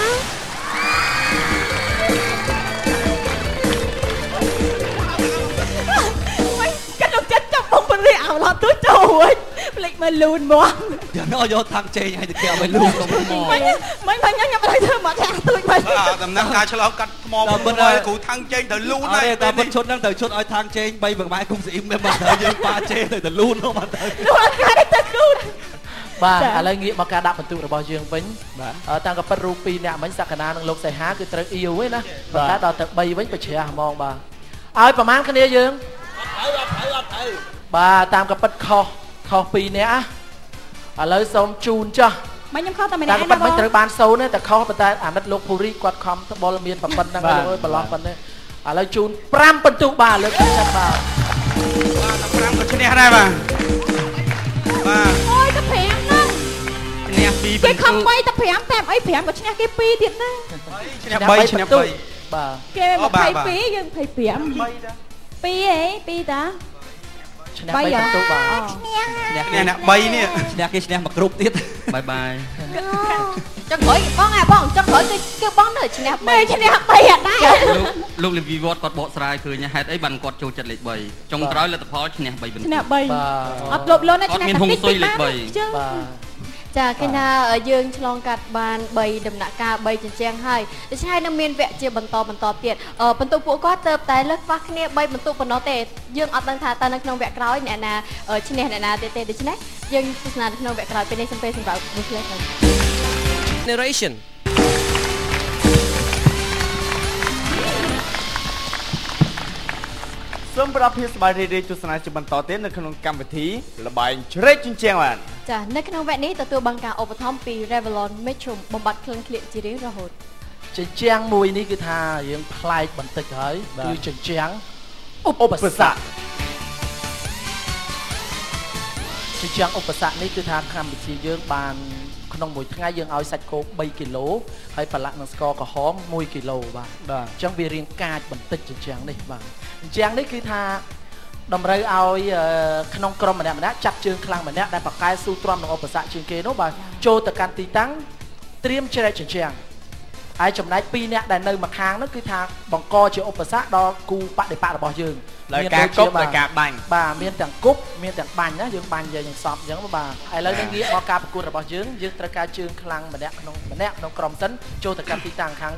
បងពរិះអោឡត់ទូចូលភ្លេចមើលលូនមកយ៉ាងនោះយកថាំងចេញឲ្យទៅគេឲ្យលូនទៅមកខ្ញុំអត់ធ្វើមកថាទូចមកដំណើរការឆ្លងកាត់ថ្មពុនឲ្យគ្រូថាំងចេញទៅលូនហើយតែពុនឈុតហ្នឹងទៅឈុតឲ្យថាំងចេញ3ប្របែគុំស្អ៊ីមមិនត្រូវយើងប៉ាចេទៅលូននោះមកទៅលូនការទៅគូនបាទឥឡូវងាកមកការដាក់បន្ទុករបស់យើងវិញតាំងក៏ប៉ិតរូប2នាក់មិញសក្តានិងលោកសៃហាគឺត្រូវអ៊ីវឯណាប៉ុន្តែដល់ទៅ3វិញប្រជ្រះហ្មងបាទឲ្យប្រហែលគ្នាយើងអត់ត្រូវបាទតាមក៏ប៉ិតខុស2នាក់ឥឡូវសូមជូនចាស់មិនខ្ញុំខុសតែម្នាក់ណាបងមិនត្រូវបាន0ទេតែខុសប៉ុន្តែអាណិតលោកភូរីគាត់ខំត្បុលមានប៉ុណ្្នឹងហើយប្រឡោះប៉ុណ្្នេះឥឡូវជូន5បន្ទុកបាទលើកទឹកចិត្តបាទ5ក៏ឈ្នះដែរបាទអូយតែ5ហ្នឹងឈ្នះ2គេខំ3តែ5តែអី5ក៏ឈ្នះគេ2ទៀតណាឈ្នះ3បាទគេ22យើង25 2ហ៎2តាឈ្នះ3បន្ទុកបាទឈ្នះអ្នក3នេះឈ្នះគេឈ្នះមួយក្រុមទៀតបាយបាយចុងក្រោយបងបងចុងក្រោយគឺបងនៅឈ្នះ3ឈ្នះ3អត់ដែរលោកលីវីវត្តគាត់បកស្រាយឃើញហេតុអីបានគាត់ចូលចិត្តលេខ3ចុងក្រោយលទ្ធផលឈ្នះ3បន្ទុកឈ្នះ3អត់លបលន់ឈ្នះមានហុងស៊ុយលេខ3បាទចាគេថាយើងឆ្លងកាត់បាន3ដំណាក់កាល3ជញ្ជាំងហើយដូច្នេះហើយនឹងមានវគ្គជាបន្តទៀតបន្ទុកពួកគាត់ទៅតែលើសខ្វះគ្នា3បន្ទុកប៉ុណ្ណោះទេយើងអត់ដឹងថាតើនៅក្នុងវគ្គក្រោយអ្នកណាឈ្នះអ្នកណាទេដូច្នេះយើងទស្សនានៅក្នុងវគ្គក្រោយពេលនេះសំពេលសម្រាប់មួយផ្លេចទៅ Narration សូមប្រដភាពសប្បាយរីករាយទស្សនាជាបន្តទៀតនៅក្នុងកម្មវិធីល្បែងជ្រែកជញ្ជាំងបានចានៅក្នុងវគ្គនេះទទួលបានការឧបត្ថម្ភពី Revlon Metrum បំបត្តិក្លិនក្លៀកជារៀងរហូតជញ្ជាំងមួយនេះគឺថាយើងប្លែកបន្តិចហើយគឺជញ្ជាំងឧបសគ្គ ជាជាងឧបសគ្គនេះគឺថាកម្ពុជាយើងបានក្នុងមួយថ្ងៃយើងឲ្យសាច់គោ3គីឡូហើយប្រឡាក់នឹងស្ករក្រហម1គីឡូបាទអញ្ចឹងវារៀងកាចបន្តិចជាងនេះបាទអញ្ចឹងនេះគឺថាតម្រូវឲ្យក្នុងក្រុមម្នាក់ចាត់ជើងខ្លាំងម្នាក់ដែលបកកែស៊ូទ្រាំនឹងឧបសគ្គជាងគេនោះបាទចូលទៅកាន់ទីតាំងត្រៀមជ្រែកជញ្ជាំងហើយចំណែក2នាក់ដែលនៅម្ខាងនោះគឺថាបង្កជាឧបសគ្គដល់គូបដិបត្តិរបស់យើងមានការគប់ដោយការបាញ់បាទមានទាំងគប់មានទាំងបាញ់ណាយើងបាញ់យើងសពអញ្ចឹងបាទឥឡូវនេះងាកមកការប្រកួតរបស់យើងត្រូវការជើងខ្លាំងម្នាក់ក្នុងក្រុមសិនចូលទៅកាន់ទីតាំងខាង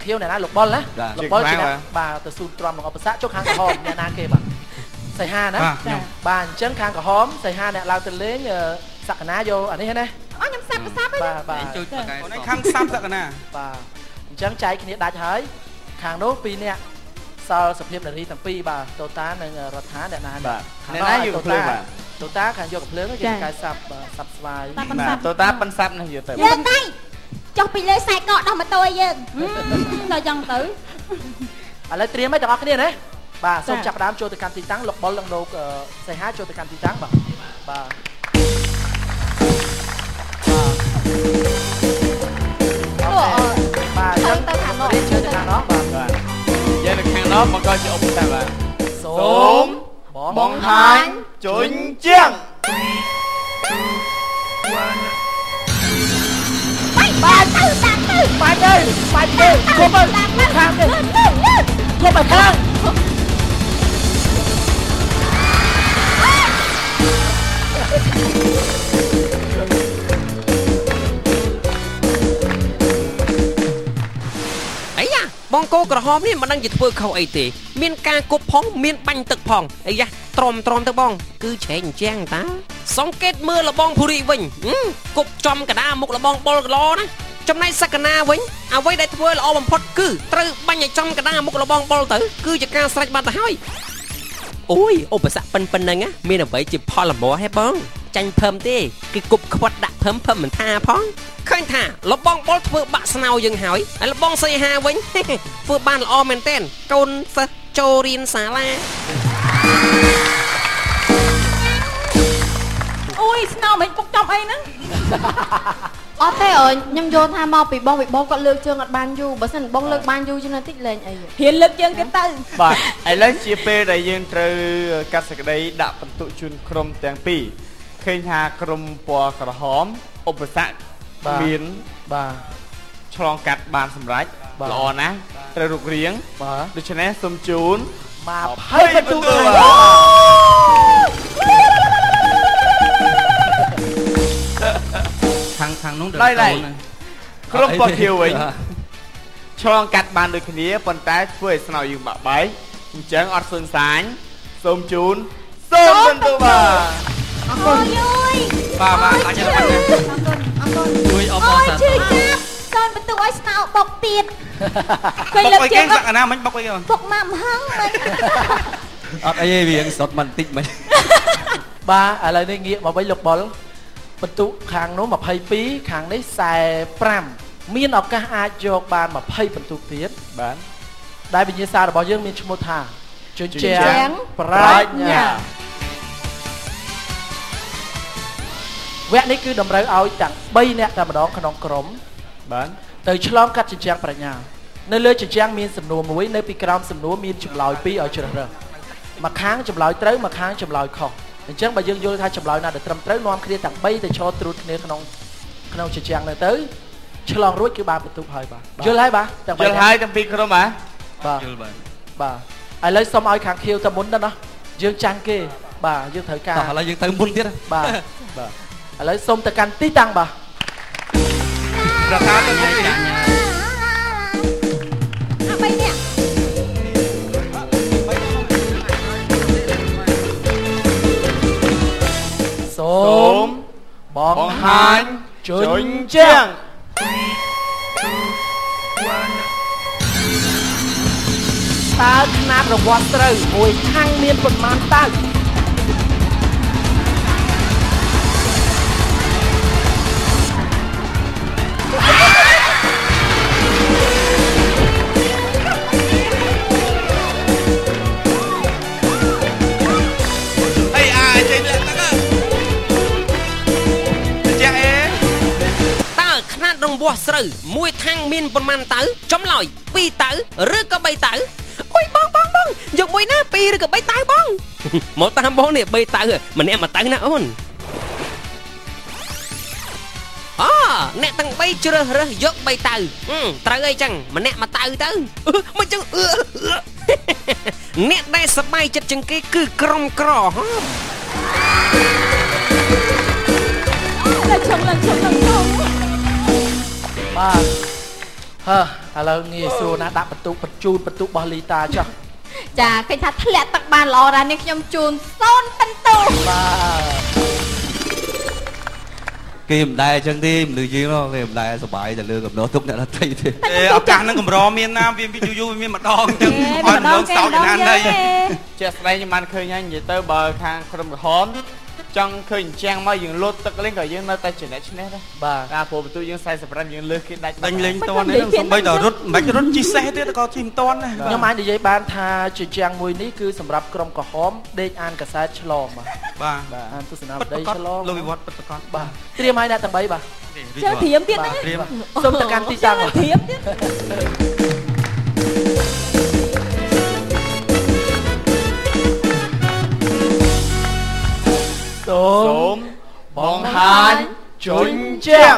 ខៀវអ្នកណាលោកបុលណាលោកបុលជាបាទទៅស៊ូទ្រាំក្នុងឧបសគ្គចុះខាងក្រហមអ្នកណាគេបាទសៃហាណាបាទអញ្ចឹងខាងក្រហមសៃហាអ្នកឡើងទៅលេងសក្កណាយកអានេះណាខ្ញុំសាប់បាទជួយប្រកែកខាងសាប់សក្កណាបាទអញ្ចឹងចែកគ្នាដាច់ហើយខាងនោះ2នាក់សល់សភាពនារីទាំងពីរបាទតូតានិងរដ្ឋាអ្នកណាបាទអ្នកណាយកភ្លើងបាទតូតាខាងយកភ្លើងគេកែសាប់ស្វាយបាទតូតាប៉ិនសាប់នេះយកទៅយើងទៅចុះពីលើខ្សែកកដោះម៉ូតូឲ្យយើងដល់ចឹងទៅឥឡូវត្រៀមហើយទាំងអស់គ្នាណាបាទសូមចាប់ផ្ដើមចូលទៅកាន់ទីតាំងលោកបុលនិងលោកសៃហាចូលទៅកាន់ទីតាំងបាទបាទទៅខាងនោះចូលទៅខាងនោះបាទយើងនៅខាងនោះមកក៏ជាឧបសគ្គបាទសូមបង្ហាញជញ្ជាំងបាទទៅតាមទៅបាទទៅគប់ទៅខាងទៅគប់ទៅខាងបងគោក្រហមនេះមិនដឹងជាធ្វើខុសអីទេមានការគប់ផងមានបាញ់ទឹកផងអីយ៉ាទ្រាំទៅបងគឺឆែកអញ្ចឹងតាសង្កេតមើលលបងភូរីវិញគប់ចំកដាមុខលបងបុលកឡណាចំណែកសក្កណាវិញអ្វីដែលធ្វើល្អបំផុតគឺត្រូវបាញ់ឲ្យចំកដាមុខលបងបុលទៅគឺជាការស្រេចបាត់ទៅហើយអូយឧបសគ្គប៉ុណ្្នឹងមានអ្វីជាផលល្មមហេបងចាញ់ភឹមទេគឺគប់ខ្វាត់ដាក់ភឹមមិនថាផងឃើញថាលបងបុលធ្វើបាក់ស្នោយើងហើយហើយលបងសៃហាវិញធ្វើបានល្អមែនទែនកូនសិស្សចូលរៀនសាលាអូយស្នោមិនពុកចំអីហ្នឹងអត់ទេខ្ញុំយល់ថាមកពីបងគាត់លើកជើងអត់បានយូរបើសិនបងលើកបានយូរជាងតិចលេងអីហ៊ានលើកជើងគេទៅបាទឥឡូវជាពេលដែលយើងត្រូវកាត់សេចក្តីដាក់បន្ទុកជូនក្រុមទាំងពីរឃើញថាក្រុមពណ៌ក្រហមឧបសគ្គមានបាទឆ្លងកាត់បានសម្រេចល្អណាស់ត្រូវរុករៀងបាទដូច្នេះសូមជូន20បន្ទុកខាងនោះដល់ក្រុមពណ៌ខៀវវិញឆ្លងកាត់បានដូចគ្នាប៉ុន្តែធ្វើឲ្យស្នោយើងបាក់បែកអញ្ចឹងអត់សឹងសាញសូមជូនបន្ទុកបាទអរគុណបាទអញ្ចឹងជួយអបអរសាទរជួយចាប់សូមបន្ទុកឲ្យស្នោបុកទៀតគេលើកជើងសក្កណាមិញបុកអីបុកម៉ាំហឹងមិញអត់អីទេវាសុតមិនតិចមិញបាទឥឡូវនេះងាកមកវិញលោកបុលបន្ទុកខាងនោះ22ខាងនេះ45មានឱកាសអាចយកបាន20បន្ទុកទៀតបាទដែលវិញ្ញាសារបស់យើងមានឈ្មោះថាជញ្ជាំងប្រាជ្ញាវគ្គនេះគឺតម្រូវឲ្យទាំង3នាក់តែម្ដងក្នុងក្រុមបាទទៅឆ្លងកាត់ជញ្ជាំងប្រាជ្ញានៅលើជញ្ជាំងមានសំណួរមួយនៅពីក្រោមសំណួរមានចម្លើយ2ឲ្យជ្រើសរើសម្ខាងចម្លើយត្រូវម្ខាងចម្លើយខុសអញ្ចឹងបើយើងយល់ថាចម្លើយណាដែលត្រឹមត្រូវនាំគ្នាទាំង3ទៅឈរត្រួតគ្នាក្នុងជញ្ជាំងទៅឆ្លងរួចគឺបានបន្ទុកហើយបាទយល់ហើយបាទទាំង3យល់ហើយទាំងពីរក្រុមបាទយល់បាទបាទឥឡូវសុំឲ្យខាងខៀវទៅមុនទៅណាយើងចាញ់គេបាទយើងត្រូវការឥឡូវយើងទៅមុនទៀតបាទឥឡូវសុំទៅកាន់ទីតាំងបាទប្រកាសទៅចាញ់3នាក់សូមបង្ហាញជញ្ជាំងតើຂະຫນາດរង្វាន់ត្រូវមួយខាងមានប៉ុន្មានតើ ត្រូវមួយថាំងមានប៉ុន្មានតៅចម្លើយ2តៅឬក៏3តៅអុយបងយកមួយណា2ឬក៏3តៅបងមកតាមបងនេះ3តៅម្នាក់មួយតៅណាអូនអ្នកទាំង3ជ្រើសរើសយក3តៅត្រូវអីចឹងម្នាក់មួយតៅទៅមិនចឹងអ្នកដែលសប្បាយចិត្តជាងគេគឺក្រុមក្រហមឡើងឈឹងបាទឥឡូវងាយសួរណាដាក់បន្ទុកបញ្ជូនបន្ទុករបស់លីតាចុះចាឃើញថាធ្លាក់ទឹកបានល្អណាស់នេះខ្ញុំជូន0បន្ទុកគេមិនដែរអញ្ចឹងទេមនុស្សយើងគេមិនដែរសុបាយតែលើកំណត់ទុកអ្នកដទៃទេឱកាសហ្នឹងកម្រមានណាវាយូរមានម្ដងអញ្ចឹងឲ្យម្ដងសោកយ៉ាងណានេះជាក់ស្ដែងខ្ញុំបានឃើញហើយនិយាយទៅបើខាងក្រុមក្រហមចង់ឃើញអញ្ចឹងមកយើងលោតទឹកលេងក៏យើងនៅតែចំណេះឈ្នះដែរបាទការព្រោះបន្ទូយើង45យើងលើសគេដាច់បាញ់លេងតន់នេះសំបីដល់រត់មិនរត់ជីសេះទៀតក៏ជីមិនតន់ដែរខ្ញុំអាចនិយាយបានថាជាជាងមួយនេះគឺសម្រាប់ក្រុមក្រហមដេកអានកសែតឆ្លងបាទអានទស្សនាវដ្តីឆ្លងលោកវិវត្តពិតប្រាកដបាទត្រៀមឲ្យអ្នកទាំង3បាទចូលត្រៀមទៀតណាសូមទៅកាន់ទីតាំងត្រៀមទៀតសូមបង្ហាញជញ្ជាំង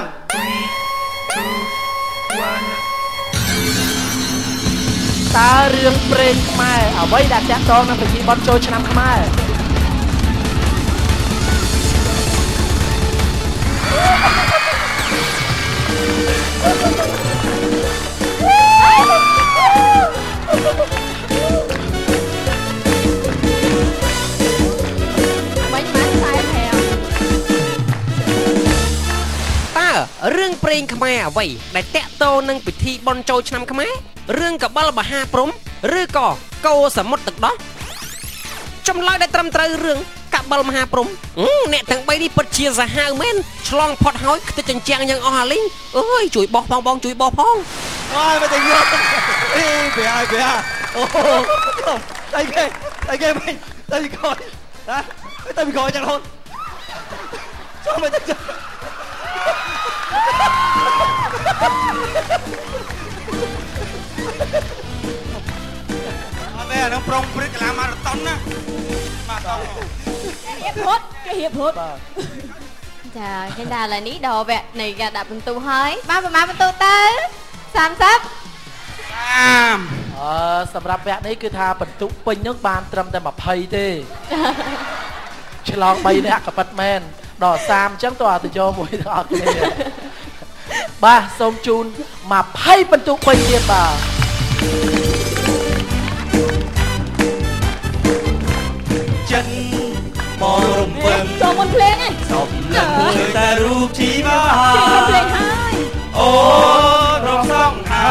តើរឿងព្រេងខ្មែរអ្វីដែលតាក់ទងនឹងពិធីបុណ្យចូលឆ្នាំខ្មែររឿងព្រេងខ្មែរអ្វីដែលតាក់ទងនឹងពិធីបុណ្យចូលឆ្នាំខ្មែររឿងកបិលមហាព្រំឬក៏កោសមុទ្រទឹកដោះចម្លើយដែលត្រឹមត្រូវរឿងកបិលមហាព្រំអ្នកទាំង3នេះពិតជាសាហាវមែនឆ្លងផុតហើយខ្ទេចចិញ្ចាំងយ៉ាងអស់អាលីងអើយជួយបោះផងបងជួយបោះផងអើយមិនទៅយកអេប្រែអូតែគេមិនតែពីក្រោយណាតែពីក្រោយចឹងរហូតចូលមកទៅអត់ទេអានឹងប្រុងព្រឹកកីឡាម៉ារ៉ាតុនណាម៉ារ៉ាតុនគេហៀបរត់ចាឃើញថាឥឡូវនេះដល់វគ្គនៃការដាក់បន្ទូហើយបានប្រមាណបន្ទូទៅ30សម្រាប់វគ្គនេះគឺថាបន្ទុកពេញនឹងបានត្រឹមតែ20ទេឆ្លង3នាក់ក៏ប៉ិតមែនដល់30អញ្ចឹងតើទៅយកមួយទាំងអស់គ្នាបាទសូមជូន20បន្ទុកពេញទៀតបាទចិនមករំពឹងចូលមុនភ្លេងហ្នឹងសុំលឹកមួយតែរូបជីវ៉ាភ្លេងហើយអូរំសងហា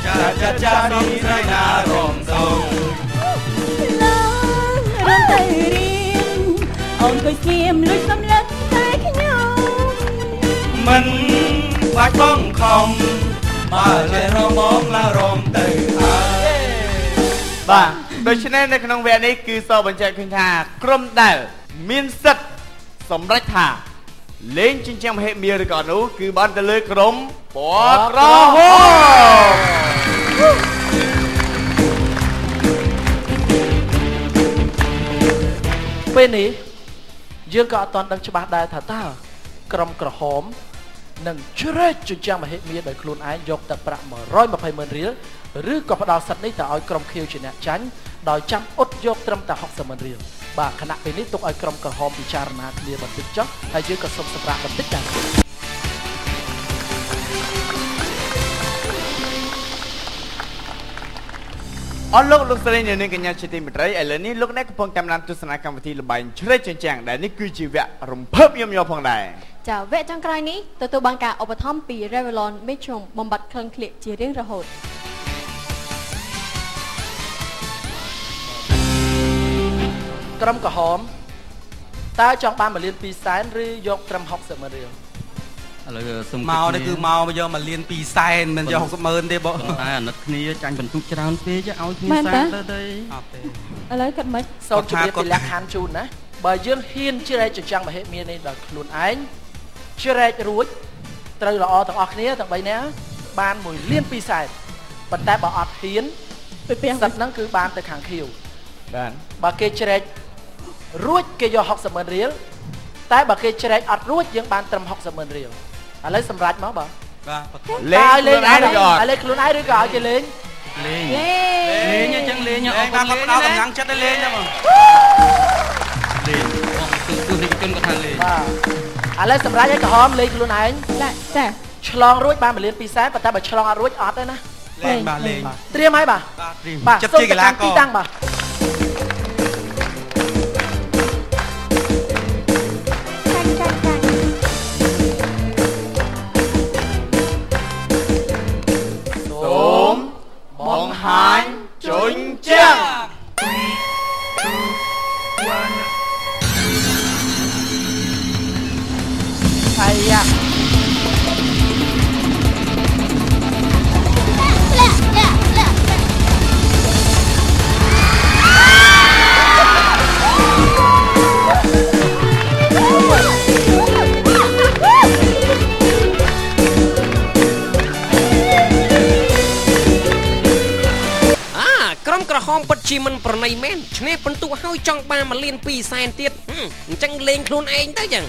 ចានេះស្រីណារំសងរំទៅរៀងអូនក៏ស្ងៀមលួចសំឡឹកតែខ្ញុំមិនបាច់បងខំបើចេះរមងឡារំទៅហើយបាទដូច្នេះនៅក្នុងវគ្គនេះគឺសរបញ្ជាក់ឃើញថាក្រុមដែលមានសិទ្ធិសម្រេចថាលេងជញ្ជាំងមហិមាឬក៏នោះគឺបានទៅលើក្រុមពណ៌ក្រហមពេលនេះយើងក៏អត់ទាន់ដឹងច្បាស់ដែរថាតើក្រុមក្រហមនឹងជ្រែកជញ្ជាំងមហិមាដោយខ្លួនឯងយកទឹកប្រាក់120,000រៀលឬក៏ផ្ដល់សិទ្ធិនេះទៅឲ្យក្រុមខៀវជាអ្នកចាញ់ដោយចាំអ៊ុតយកត្រឹមតែ60,000រៀលបាទខណៈពេលនេះទុកឲ្យក្រុមក្រហមពិចារណាគ្នាបន្តិចចុះហើយយើងក៏សូមសម្រាប់បន្តិចដែរអរលោកស្រីនាងកញ្ញាជាទីមេត្រីឥឡូវនេះលោកអ្នកកំពុងតាមដានទស្សនាកម្មវិធីល្បែងជ្រែកជញ្ជាំងដែលនេះគឺជាវគ្គរំភើបញញផងដែរចាវគ្គចុងក្រោយនេះទទួលបានការឧបត្ថម្ភពី Revlon Mitchum បំបត្តិក្លិនក្លៀកជារៀងរហូតក្រុមក្រហមតើចង់បាន1.2 លានឬយកត្រឹម60,000រៀលឥឡូវសុំមកនេះគឺមកយក1.2 លានមិនយក60,000ទេបងតែអាណិតគ្នាចាញ់បន្ទុកច្រើនពេកឲ្យគ្នាសែនទៅអត់ទេឥឡូវគាត់មិនសូមជម្រាបពីលក្ខខណ្ឌជូនណាបើយើងហ៊ានជ្រែកជញ្ជាំងមហិមានេះដល់ខ្លួនឯងជ្រែករួច ត្រូវល្អទាំងអស់គ្នាទាំង3នាក់បាន1លាន2សែនប៉ុន្តែបើអត់ហ៊ានសិតហ្នឹងគឺបានទៅខាងខៀវបានបើគេជ្រែករួចគេយក60,000រៀលតែបើគេជ្រែកអត់រួចយើងបានត្រឹម60,000រៀលឥឡូវសម្រេចមកបាទលេងខ្លួនឯងឬក៏លេងខ្លួនឯងឬក៏ឲ្យគេលេងលេងអញ្ចឹងលេងអត់បានគាត់ផ្ដោតកម្លាំងចិត្តឲ្យលេងទៅមកលេងទស្សនិកជនគាត់ថាលេងបាទឥឡូវសម្រាប់ឲ្យក្រហមលេងខ្លួនឯងចាឆ្លងរួចបាន1លាន2សែនប៉ុន្តែបើឆ្លងអត់រួចអត់ទេណាលេងបាទលេងត្រៀមហើយបាទបាទចិត្តជាកីឡាករទីតាំងបាទសូមបង្ហាញជញ្ជាំងអាយ៉ាក្រហមពិតជាមិនប្រណីមែនឈ្នះពិន្ទុហើយចង់បាន1លាន2សែនទៀតអញ្ចឹងលេងខ្លួនឯងទៅចឹង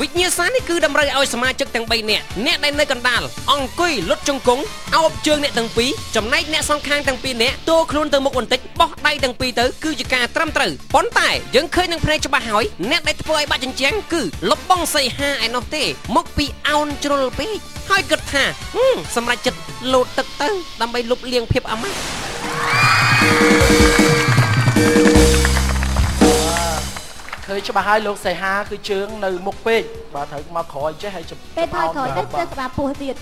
វិញ្ញាសានេះគឺតម្រូវឲ្យសមាជិកទាំង3នាក់អ្នកដែលនៅកណ្ដាលអង្គុយលុតជង្គង់អោបជើងអ្នកទាំងពីរចំណែកអ្នកសងខាងទាំង2នាក់តួខ្លួនទៅមុខបន្តិចបោះដៃទាំងពីរទៅគឺជាការត្រឹមត្រូវប៉ុន្តែយើងឃើញនឹងភ្នែកច្បាស់ហើយអ្នកដែលធ្វើឲ្យបាក់ជញ្ជាំងគឺលបបងសីហាឯនោះទេមកពីអោនជ្រុលពេកហើយគិតថាសម្រាប់ចិត្តលោតទឹកទៅដើម្បីលុបលាងភាពអាម៉ាស់ឃើញច្បាស់ហើយលោកសីហាគឺជើងនៅមុខពេកបាទត្រូវមកក្រោយចេះហើយពេលថយក្រោយទៅទៅក្បាលពោះទៀត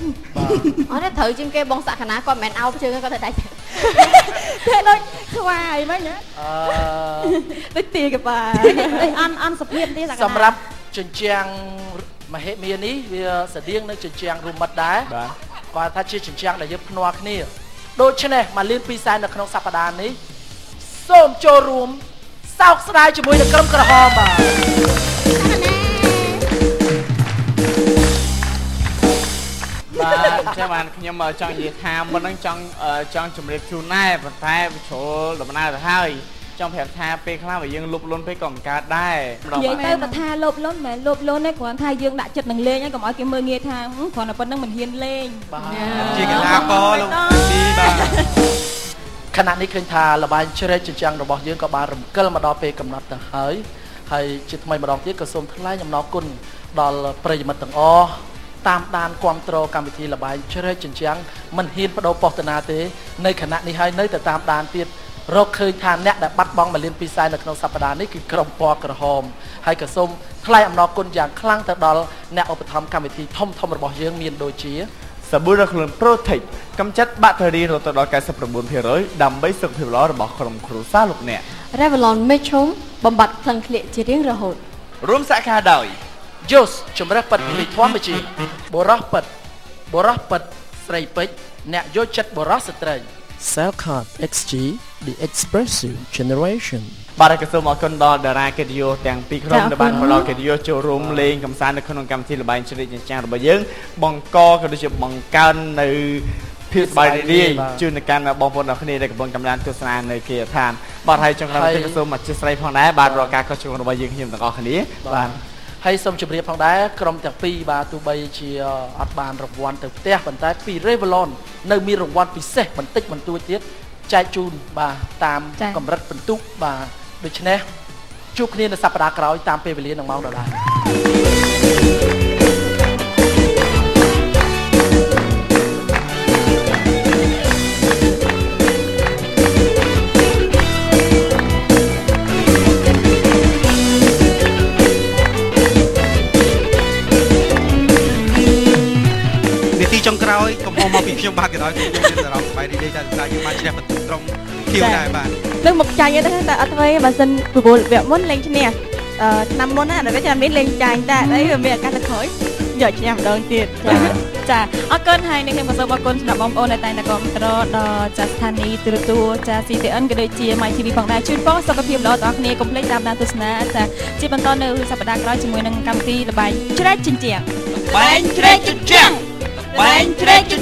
អត់ទេត្រូវជាងគេបងសក្ខណាគាត់មិនមែនអោបជើងគាត់ទៅដៃពេលដូចខ្វាយមិញដូចទីក្បាលដូចអន់សភាពទីសក្ខណាសម្រាប់ជញ្ជាំងមហិមានេះវាស្តៀងនឹងជញ្ជាំងរូមិត្តដែរគាត់ថាជាជញ្ជាំងដែលយើងភ្នាល់គ្នាដូច្នេះ1លាន2សែននៅក្នុងសប្តាហ៍នេះសូមចូលរួមសោកស្ដាយជាមួយនឹងក្រុមក្រហមបាទបាទចាំបានខ្ញុំចង់និយាយថាមុនហ្នឹងចង់ជម្រាបជូនដែរប៉ុន្តែវាជ្រុលដំណើរទៅហើយចង់ប្រាប់ថាពេលខ្លះបើយើងលុបលុនពេកក៏មិនកើតដែរនិយាយទៅបើថាលុបលុនមិនលុបលុនទេគ្រាន់ថាយើងដាក់ចិត្តនឹងលេងហើយកុំឲ្យគេមើលងាយថាគ្រាន់តែប៉ុណ្្នឹងមិនហ៊ានលេងបាទជាកីឡាករលោកទីបាទខណៈនេះឃើញថាល្បែងជ្រែកជញ្ជាំងរបស់យើងក៏បានរំកិលមកដល់ពេលកំណត់ទៅហើយជាថ្មីម្ដងទៀតក៏សូមថ្លែងអំណរគុណដល់ប្រិយមិត្តទាំងអស់តាមដានគ្រប់គ្រងកម្មវិធីល្បែងជ្រែកជញ្ជាំងមិនហ៊ានបដូរប៉ុស្តិ៍ណាទេនៅខណៈនេះហើយនៅតែតាមដានទៀតរកឃើញថាអ្នកដែលបាត់បង់1លាន2សែននៅក្នុងសប្តាហ៍នេះគឺក្រុមពណ៌ក្រហមហើយក៏សូមថ្លែងអំណរគុណយ៉ាងខ្លាំងទៅដល់អ្នកឧបត្ថម្ភកម្មវិធីធំរបស់យើងមានដូចជាសាប៊ូរខ្លួន Protect កម្ចាត់បាក់តេរីរហូតដល់ 99% ដើម្បីសុខភាពល្អរបស់ក្រុមគ្រួសារលោកអ្នក Revlon មេឈុំបំបត្តិក្លិនក្លៀកជារៀងរហូតរួមសហការដោយ Juice ជំរើសពិតពីធម្មជាតិបុរសពិតស្រីពេជ្រអ្នកយកចិត្តបុរសស្ត្រី Cellcard XG The Expressive Generation បាទក៏សូមអរគុណដល់តារាកិត្តិយសទាំងពីរក្រុមដែលបានផ្ដល់កិត្តិយសចូលរួមលេងកម្សាន្តនៅក្នុងកម្មវិធីល្បែងជ្រែកជញ្ជាំងរបស់យើងបង្កក៏ដូចជាបង្កើននៅភាពសប្បាយរីករាយជូនដល់បងប្អូនទាំងគ្នាដែលកំពុងតាមដានទស្សនានៅគេឋានបាទហើយចុងក្រោយទៀតក៏សូមអធិស្ឋានផងដែរបាទរាល់ការខុសឆ្គងរបស់យើងខ្ញុំទាំងអស់គ្នាបាទហើយសូមជម្រាបផងដែរក្រុមទាំងពីរបាទទោះបីជាអត់បានរង្វាន់ទៅផ្ទះប៉ុន្តែពី Revlon នៅមានរង្វាន់ពិសេសបន្តិចបន្តួចទៀតចែកជូនបាទតាមកម្រិតពិន្ទុបាទដូច្នេះជួបគ្នានៅសប្តាហ៍ក្រោយតាមពេលវេលានឹងម៉ោងដដែល ចុងក្រោយកំពុងមកពីខ្ញុំបាទក៏ដោយខ្ញុំមានអារម្មណ៍សប្បាយរីករាយតែថាយើងបានឈ្នះបន្ទុកក្រុមខៀវដែរបាទនឹងមកចាញ់ទេតែអត់ទេបើសិនប្រគល់វគ្គមុនលេងឈ្នះឆ្នាំមុនណាដល់វាចាំមានលេងចាញ់តែអីវាមានឱកាសទៅក្រោយយកឈ្នះម្ដងទៀត ចាអរគុណហើយនឹងខ្ញុំក៏សូមអរគុណសម្រាប់បងប្អូនដែលតែងតែគាំទ្រដល់ចាស្ថានីយ៍ទូរទស្សន៍ចា CTN ក៏ដូចជា My TV ផងដែរជូនពរសុខភាពល្អដល់អ្នកកុំភ្លេចតាមដានទស្សនាចាជាបន្តនៅសប្តាហ៍ក្រោយជាមួយនឹងកម្មវិធីល្បែងជ្រែកជញ្ជាំង បែងជ្រែកជញ្ជាំងបែងជ្រែកជ